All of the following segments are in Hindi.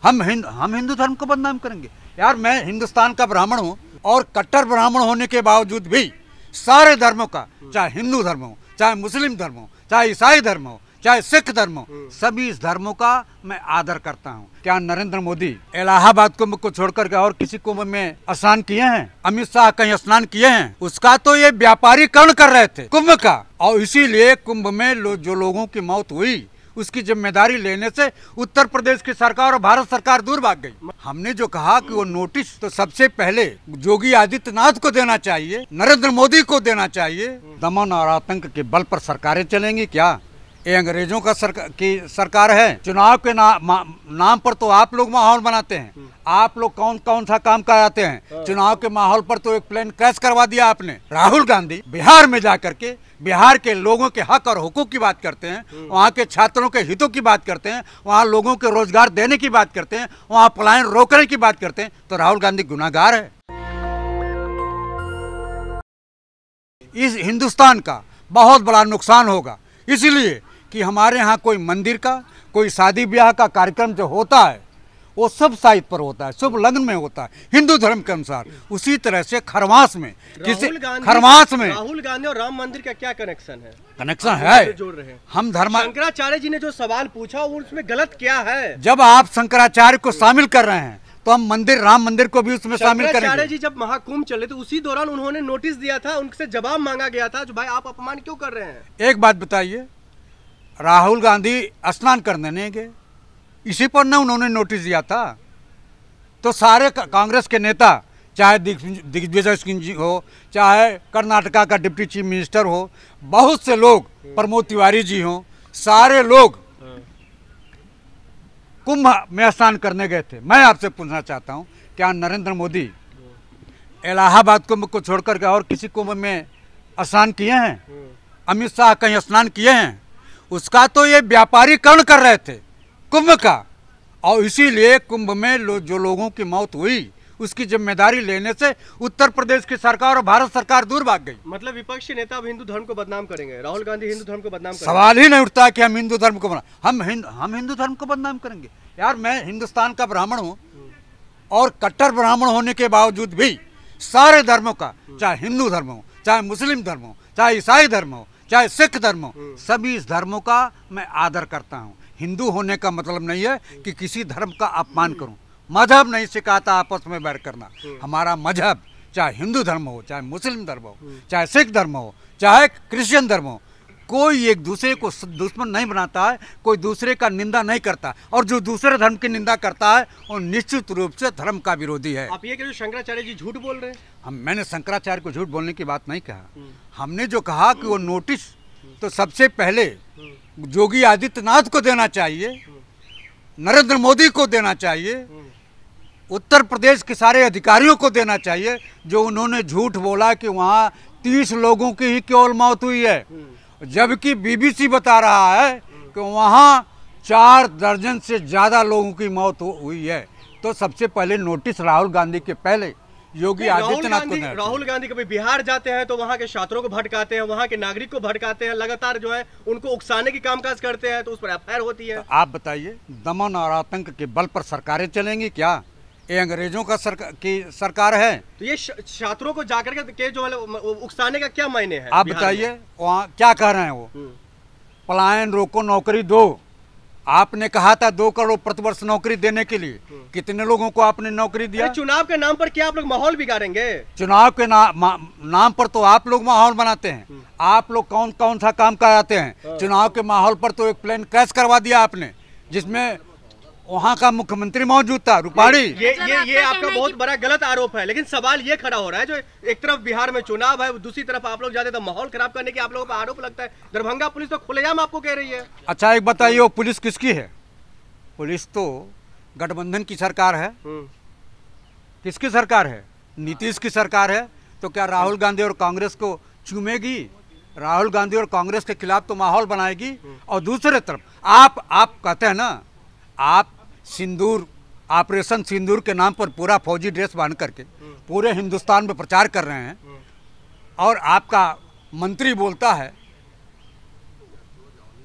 हम हिंदू धर्म को बदनाम करेंगे? यार मैं हिंदुस्तान का ब्राह्मण हूँ और कट्टर ब्राह्मण होने के बावजूद भी सारे धर्मों का, चाहे हिंदू धर्म हो, चाहे मुस्लिम धर्म हो, चाहे ईसाई धर्म हो, चाहे सिख धर्म हो, सभी इस धर्मों का मैं आदर करता हूँ। क्या नरेंद्र मोदी इलाहाबाद कुंभ को छोड़कर के और किसी कुंभ में स्नान किए हैं? अमित शाह कहीं स्नान किए हैं? उसका तो ये व्यापारीकरण कर रहे थे कुंभ का, और इसीलिए कुंभ में जो लोगों की मौत हुई उसकी जिम्मेदारी लेने से उत्तर प्रदेश की सरकार और भारत सरकार दूर भाग गई। हमने जो कहा कि वो नोटिस तो सबसे पहले योगी आदित्यनाथ को देना चाहिए, नरेंद्र मोदी को देना चाहिए। दमन और आतंक के बल पर सरकारें चलेंगी क्या? ये अंग्रेजों का सरकार है। चुनाव के नाम पर तो आप लोग माहौल बनाते हैं। आप लोग कौन कौन सा काम कराते हैं? चुनाव के माहौल पर तो एक प्लेन क्रैश करवा दिया आपने। राहुल गांधी बिहार में जाकर के बिहार के लोगों के हक और हुकूक की बात करते हैं, वहाँ के छात्रों के हितों की बात करते हैं, वहाँ लोगों के रोजगार देने की बात करते हैं, वहाँ पलायन रोकने की बात करते हैं, तो राहुल गांधी गुनाहगार है। इस हिंदुस्तान का बहुत बड़ा नुकसान होगा, इसलिए कि हमारे यहाँ कोई मंदिर का, कोई शादी ब्याह का कार्यक्रम जो होता है वो सब साइट पर होता है, शुभ लग्न में होता है हिंदू धर्म के अनुसार। उसी तरह से खरमास में राहुल गांधी और राम मंदिर का क्या कनेक्शन है? कनेक्शन है, जोड़ रहे हैं हम धर्म। शंकराचार्य जी ने जो सवाल पूछा उसमें गलत क्या है? जब आप शंकराचार्य को शामिल कर रहे हैं तो हम मंदिर, राम मंदिर को भी उसमें शामिल करेंगे। शंकराचार्य जी जब महाकुंभ चले तो उसी दौरान उन्होंने नोटिस दिया था, उनसे जवाब मांगा गया था, जो भाई आप अपमान क्यों कर रहे हैं? एक बात बताइए, राहुल गांधी स्नान करने नहीं गए, इसी पर ना उन्होंने नोटिस दिया था। तो सारे कांग्रेस के नेता, चाहे दिग्विजय सिंह जी हो, चाहे कर्नाटका का डिप्टी चीफ मिनिस्टर हो, बहुत से लोग, प्रमोद तिवारी जी हो, सारे लोग कुंभ में स्नान करने गए थे। मैं आपसे पूछना चाहता हूं, क्या नरेंद्र मोदी इलाहाबाद कुंभ को छोड़कर के और किसी कुंभ में स्नान किए हैं? अमित शाह कहीं स्नान किए हैं? उसका तो ये व्यापारीकरण कर रहे थे कुंभ का, और इसीलिए कुंभ में जो लोगों की मौत हुई उसकी जिम्मेदारी लेने से उत्तर प्रदेश की सरकार और भारत सरकार दूर भाग गई। मतलब विपक्षी नेता अब हिंदू धर्म को बदनाम करेंगे, राहुल गांधी हिंदू धर्म को बदनाम करेंगे? सवाल ही नहीं उठता कि हम हिंदू धर्म को हम हिंदू धर्म को बदनाम करेंगे? यार मैं हिंदुस्तान का ब्राह्मण हूँ और कट्टर ब्राह्मण होने के बावजूद भी सारे धर्मों का, चाहे हिंदू धर्म हो, चाहे मुस्लिम धर्म हो, चाहे ईसाई धर्म हो, चाहे सिख धर्म हो, सभी इस धर्मों का मैं आदर करता हूँ। हिंदू होने का मतलब नहीं है कि किसी धर्म का अपमान करूं। मजहब नहीं सिखाता आपस में बैर करना। हमारा मजहब, चाहे हिंदू धर्म हो, चाहे मुस्लिम धर्म हो, चाहे सिख धर्म हो, चाहे क्रिश्चियन धर्म हो, कोई एक दूसरे को दुश्मन नहीं बनाता है, कोई दूसरे का निंदा नहीं करता, और जो दूसरे धर्म की निंदा करता है वो निश्चित रूप से धर्म का विरोधी है। आप ये कह रहे हो शंकराचार्य जी झूठ बोल रहे हैं? मैंने शंकराचार्य को झूठ बोलने की बात नहीं कहा। हमने जो कहा कि वो नोटिस तो सबसे पहले योगी आदित्यनाथ को देना चाहिए, नरेंद्र मोदी को देना चाहिए, उत्तर प्रदेश के सारे अधिकारियों को देना चाहिए, जो उन्होंने झूठ बोला कि वहाँ 30 लोगों की ही केवल मौत हुई है, जबकि बीबीसी बता रहा है कि वहाँ 4 दर्जन से ज़्यादा लोगों की मौत हुई है। तो सबसे पहले नोटिस राहुल गांधी के पहले योगी आदित्यनाथ को देना। राहुल गांधी कभी बिहार जाते हैं तो वहाँ के छात्रों को भटकाते हैं, वहाँ के नागरिक को भटकाते हैं, लगातार जो है उनको उकसाने की कामकाज करते हैं, तो उस पर एफआईआर होती है। तो आप बताइए, दमन और आतंक के बल पर सरकारें चलेंगी क्या? ये अंग्रेजों का सरकार है। तो ये छात्रों को जाकर के जो उकसाने का क्या मायने है? आप बताइए, वहाँ क्या कह रहे हैं वो? पलायन रोको, नौकरी दो। आपने कहा था 2 करोड़ प्रतिवर्ष नौकरी देने के लिए, कितने लोगों को आपने नौकरी दिया? चुनाव के नाम पर क्या आप लोग माहौल बिगाड़ेंगे? चुनाव के नाम पर तो आप लोग माहौल बनाते हैं। आप लोग कौन कौन सा काम कराते हैं? चुनाव के माहौल पर तो एक प्लेन क्रैश करवा दिया आपने, जिसमें वहाँ का मुख्यमंत्री मौजूद था, रूपाणी। ये आपका बहुत बड़ा गलत आरोप है, लेकिन सवाल ये खड़ा हो रहा है, जो एक तरफ बिहार में चुनाव है, दूसरी तरफ आप लोग जाते तो माहौल खराब करने की आप लोगों का आरोप लगता है। दरभंगा पुलिस तो खुलेआम आपको कह रही है। अच्छा एक बताइए, वो पुलिस किसकी है? पुलिस तो गठबंधन की सरकार है। किसकी सरकार है? नीतीश की सरकार है। तो क्या राहुल गांधी और कांग्रेस को चूमेगी? राहुल गांधी और कांग्रेस के खिलाफ तो माहौल बनाएगी। और दूसरे तरफ आप कहते हैं ना, आप सिंदूर, ऑपरेशन सिंदूर के नाम पर पूरा फौजी ड्रेस बांध करके पूरे हिंदुस्तान में प्रचार कर रहे हैं, और आपका मंत्री बोलता है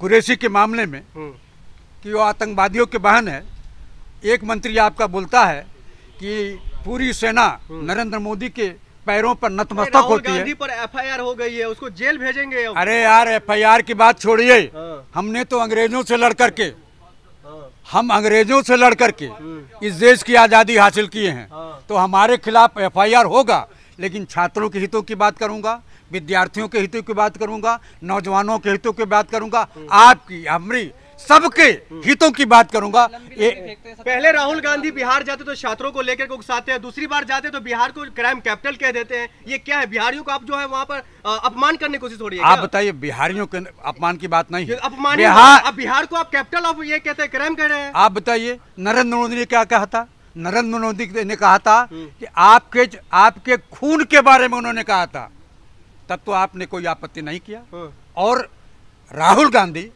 कुरैशी के मामले में कि वो आतंकवादियों की बहन है, एक मंत्री आपका बोलता है कि पूरी सेना नरेंद्र मोदी के पैरों पर नतमस्तक होती है। गांधी पर एफआईआर हो गई है, उसको जेल भेजेंगे अब। अरे यार, एफआईआर की बात छोड़िए। हाँ। हमने तो अंग्रेजों से लड़ करके हाँ। हम अंग्रेजों से लड़ करके इस देश की आज़ादी हासिल किए हैं। हाँ। तो हमारे खिलाफ एफआईआर होगा, लेकिन छात्रों के हितों की बात करूंगा, विद्यार्थियों के हितों की बात करूंगा, नौजवानों के हितों की बात करूंगा, आपकी हमारी सबके हितों की बात करूंगा। पहले राहुल गांधी बिहार जाते तो छात्रों को लेकर के उकसाते हैं, दूसरी बार जाते तो बिहार को क्राइम कैपिटल कह देते हैं। ये क्या है? बिहारियों को आप जो है वहाँ पर अपमान करने की कोशिश हो रही है। आप बताइए, बिहारियों के अपमान की बात नहीं है। अपमान बिहार, अब बिहार को आप कैपिटल ऑफ ये कहते हैं, क्राइम कह रहे हैं। आप बताइए, नरेंद्र मोदी ने क्या कहा था? नरेंद्र मोदी ने कहा था कि आपके खून के बारे में उन्होंने कहा था, तब तो आपने कोई आपत्ति नहीं किया। और राहुल गांधी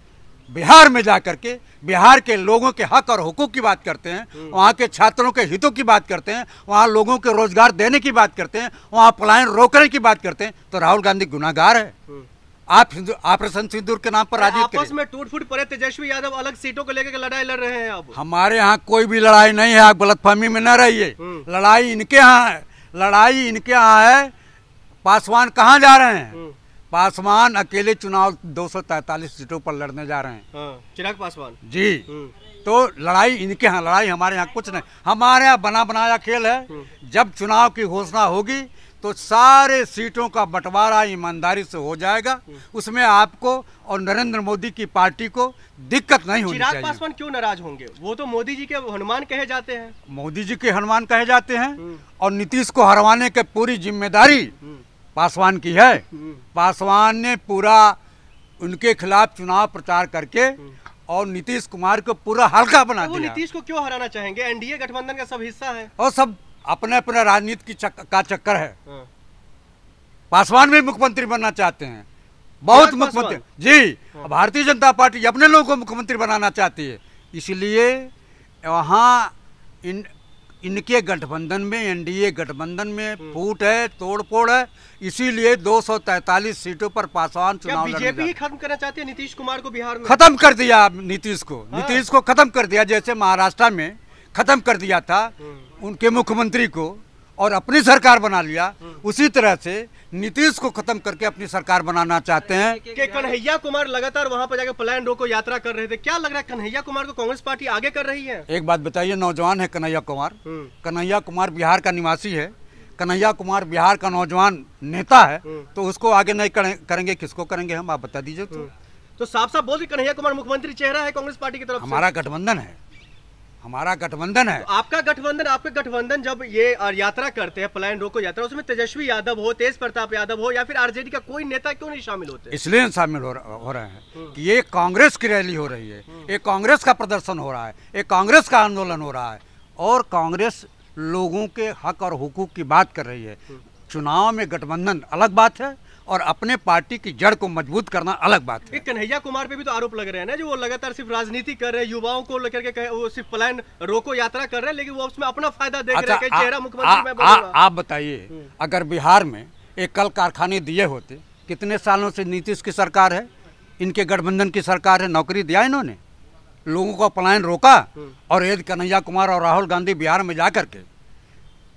बिहार में जाकर के बिहार के लोगों के हक और हुकूक की बात करते हैं, वहाँ के छात्रों के हितों की बात करते हैं, वहाँ लोगों के रोजगार देने की बात करते हैं, वहाँ पलायन रोकने की बात करते हैं। तो राहुल गांधी गुनाहगार है। आप ऑपरेशन सिंदूर के नाम पर राजनीति आपस में टूट फूट पड़े। तेजस्वी यादव अलग सीटों को लेकर लड़ाई लड़ रहे हैं। अब हमारे यहाँ कोई भी लड़ाई नहीं है, आप गलतफहमी में न रहिए। लड़ाई इनके यहाँ है, लड़ाई इनके यहाँ है। पासवान कहाँ जा रहे हैं? पासवान अकेले चुनाव 243 सीटों पर लड़ने जा रहे हैं। चिराग पासवान जी। तो लड़ाई इनके यहाँ, लड़ाई हमारे यहाँ कुछ नहीं। हमारे यहाँ बना बनाया खेल है। जब चुनाव की घोषणा होगी तो सारे सीटों का बंटवारा ईमानदारी से हो जाएगा। उसमें आपको और नरेंद्र मोदी की पार्टी को दिक्कत नहीं होनी चाहिए। चिराग पासवान क्यों नाराज होंगे? वो तो मोदी जी के हनुमान कहे जाते हैं। मोदी जी के हनुमान कहे जाते हैं, और नीतीश को हरवाने की पूरी जिम्मेदारी पासवान की है। पासवान ने पूरा उनके खिलाफ चुनाव प्रचार करके और नीतीश कुमार को पूरा हल्का बना दिया। नीतीश को क्यों हराना चाहेंगे? एनडीए गठबंधन का सब हिस्सा है, और सब अपने अपने राजनीति का चक्कर है। पासवान भी मुख्यमंत्री बनना चाहते हैं, बहुत मुख्यमंत्री जी। भारतीय जनता पार्टी अपने लोगों को मुख्यमंत्री बनाना चाहती है, इसलिए वहाँ इनके गठबंधन में, एनडीए गठबंधन में फूट है, तोड़फोड़ है। इसीलिए 243 सीटों पर पासवान चुनाव लड़ने बीजेपी ही खत्म करना चाहती है नीतीश कुमार को बिहार में। खत्म कर दिया नीतीश को खत्म कर दिया। जैसे महाराष्ट्र में खत्म कर दिया था उनके मुख्यमंत्री को और अपनी सरकार बना लिया, उसी तरह से नीतीश को खत्म करके अपनी सरकार बनाना चाहते हैं। कि कन्हैया कुमार लगातार वहां पर जाकर पलायन रोको यात्रा कर रहे थे। क्या लग रहा है कन्हैया कुमार को कांग्रेस पार्टी आगे कर रही है? एक बात बताइए, नौजवान है कन्हैया कुमार। कन्हैया कुमार बिहार का निवासी है, कन्हैया कुमार बिहार का नौजवान नेता है, तो उसको आगे नहीं करेंगे, किसको करेंगे हम? आप बता दीजिए। तो साफ साफ बोल कन्हैया कुमार मुख्यमंत्री चेहरा है कांग्रेस पार्टी की तरफ से। हमारा गठबंधन है, हमारा गठबंधन है। तो आपका गठबंधन, आपके गठबंधन जब ये यात्रा करते हैं, पलायन रोको यात्रा, उसमें तेजस्वी यादव हो, तेज प्रताप यादव हो, या फिर आरजेडी का कोई नेता क्यों नहीं शामिल होते? इसलिए शामिल हो रहे हैं कि ये कांग्रेस की रैली हो रही है, ये कांग्रेस का प्रदर्शन हो रहा है, ये कांग्रेस का आंदोलन हो रहा है, और कांग्रेस लोगों के हक और हुकूक की बात कर रही है। चुनाव में गठबंधन अलग बात है, और अपने पार्टी की जड़ को मजबूत करना अलग बात है। कन्हैया कुमार पे भी तो आरोप लग रहे हैं ना, जो वो लगातार सिर्फ राजनीति कर रहे हैं, युवाओं को लेकर के वो सिर्फ पलायन रोको यात्रा कर रहे हैं, लेकिन वो उसमें अपना फायदा देख रहे हैं। चेहरा मुख्यमंत्री में बदल। आप बताइए, अगर बिहार में एक कल कारखाने दिए होते, कितने सालों से नीतीश की सरकार है, इनके गठबंधन की सरकार है, नौकरी दिया इन्होंने, लोगों को पलायन रोका। और यदि कन्हैया कुमार और राहुल गांधी बिहार में जाकर के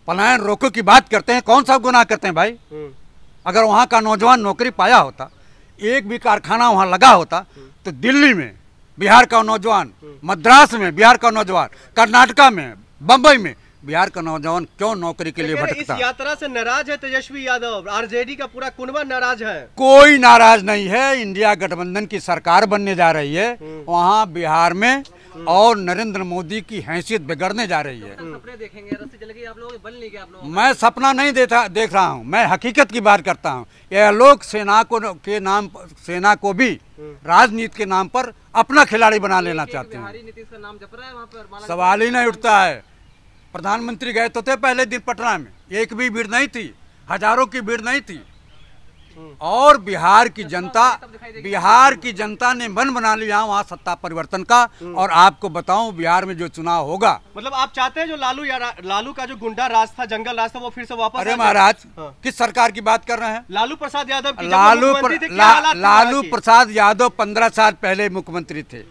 पलायन रोको की बात करते हैं, कौन सा गुनाह करते हैं भाई? अगर वहाँ का नौजवान नौकरी पाया होता, एक भी कारखाना वहाँ लगा होता, तो दिल्ली में बिहार का नौजवान, मद्रास में बिहार का नौजवान, कर्नाटका में, बम्बई में बिहार का नौजवान क्यों नौकरी के लिए भटकता? इस यात्रा से नाराज है तेजस्वी यादव, आरजेडी का पूरा कुनबा नाराज है। कोई नाराज नहीं है। इंडिया गठबंधन की सरकार बनने जा रही है वहाँ बिहार में, और नरेंद्र मोदी की हैसियत बिगड़ने जा रही है। सपने देखेंगे, रस्सी जल गई आप लोगों के, बन नहीं गया आप लोगों। मैं सपना नहीं देख रहा हूँ, मैं हकीकत की बात करता हूँ। यह लोग सेना को भी राजनीति के नाम पर अपना खिलाड़ी बना लेना चाहते हैं। नीतीश का नाम जप रहा है वहाँ पर, सवाल ही नहीं उठता है। प्रधानमंत्री गए तो थे पहले दिन पटना में, एक भी भीड़ नहीं थी, हजारों की भीड़ नहीं थी। और बिहार की जनता ने मन बना लिया वहाँ सत्ता परिवर्तन का। और आपको बताऊं बिहार में जो चुनाव होगा, मतलब आप चाहते हैं जो लालू का जो गुंडा राज था, जंगल राज था, वो फिर से वापस? अरे महाराज, किस सरकार की बात कर रहे हैं? लालू प्रसाद यादव की। लालू प्रसाद यादव 15 साल पहले मुख्यमंत्री थे।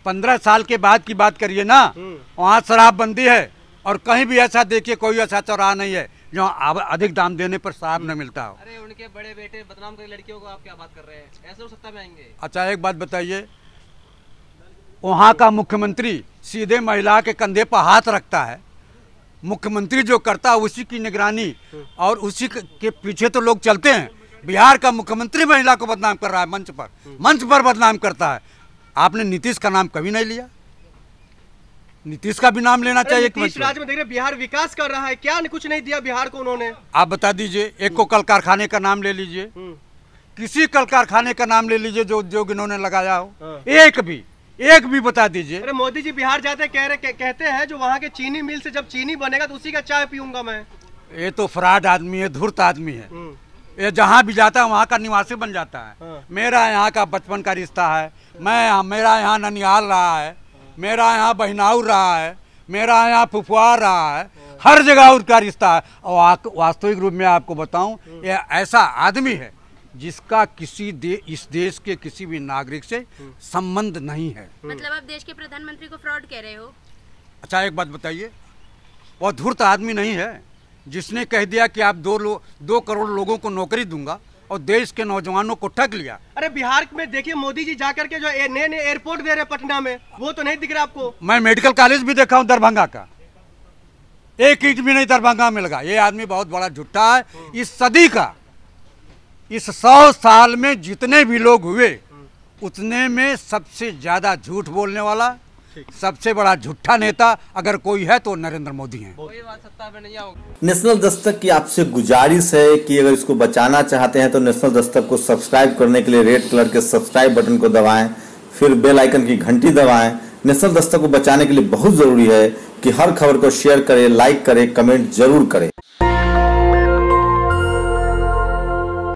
15 साल के बाद की बात करिए ना, वहाँ शराबबंदी है और कहीं भी ऐसा देखिए कोई ऐसा चौराहा नहीं है जो अधिक दाम देने पर शराब न मिलता हो। अरे उनके बड़े बेटे बदनाम कर लड़कियों को आप क्या बात कर रहे हैं? ऐसे वो सत्ता में आएंगे? अच्छा एक बात बताइए, वहाँ का मुख्यमंत्री सीधे महिला के कंधे पर हाथ रखता है। मुख्यमंत्री जो करता है उसी की निगरानी और उसी के पीछे तो लोग चलते हैं। बिहार का मुख्यमंत्री महिला को बदनाम कर रहा है, मंच पर बदनाम करता है। आपने नीतीश का नाम कभी नहीं लिया, नीतीश का भी नाम लेना चाहिए। नीतीश राज में देख रहे बिहार विकास कर रहा है, क्या कुछ नहीं दिया बिहार को उन्होंने? आप बता दीजिए, एक को कल कारखाने का नाम ले लीजिए, किसी कल कारखाने का नाम ले लीजिए जो इन्होंने लगाया हो, एक भी बता दीजिए। अरे मोदी जी बिहार जाते कहते हैं जो वहाँ के चीनी मिल से जब चीनी बनेगा तो उसी का चाय पीऊंगा मैं। ये तो फ्रॉड आदमी है, धूर्त आदमी है। ये जहाँ भी जाता है वहाँ का निवासी बन जाता है। मेरा यहाँ का बचपन का रिश्ता है, मेरा यहाँ ननिहाल रहा है, मेरा यहाँ बहिनाउर रहा है, मेरा यहाँ फुफुआर रहा है, हर जगह उसका रिश्ता है। और वास्तविक रूप में आपको बताऊं, ये ऐसा आदमी है जिसका इस देश के किसी भी नागरिक से संबंध नहीं है। मतलब आप देश के प्रधानमंत्री को फ्रॉड कह रहे हो? अच्छा एक बात बताइए, वो धूर्त आदमी नहीं है जिसने कह दिया कि आप 2 करोड़ लोगों को नौकरी दूंगा और देश के नौजवानों को ठग लिया। अरे बिहार में देखिए मोदी जी जाकर के जो नए एयरपोर्ट दे रहे पटना में, वो तो नहीं दिख रहा आपको? मैं मेडिकल कॉलेज भी देखा हूँ दरभंगा का, एक ईंट भी नहीं दरभंगा में लगा। ये आदमी बहुत बड़ा झूठा है। इस सदी का, इस 100 साल में जितने भी लोग हुए उतने में सबसे ज्यादा झूठ बोलने वाला, सबसे बड़ा झूठा नेता अगर कोई है तो नरेंद्र मोदी हैं। कोई बात सत्ता में नहीं आओगे। नेशनल दस्तक की आपसे गुजारिश है कि अगर इसको बचाना चाहते हैं तो नेशनल दस्तक को सब्सक्राइब करने के लिए रेड कलर के सब्सक्राइब बटन को दबाएं, फिर बेल आइकन की घंटी दबाएं। नेशनल दस्तक को बचाने के लिए बहुत जरूरी है कि हर खबर को शेयर करें, लाइक करें, कमेंट जरूर करें।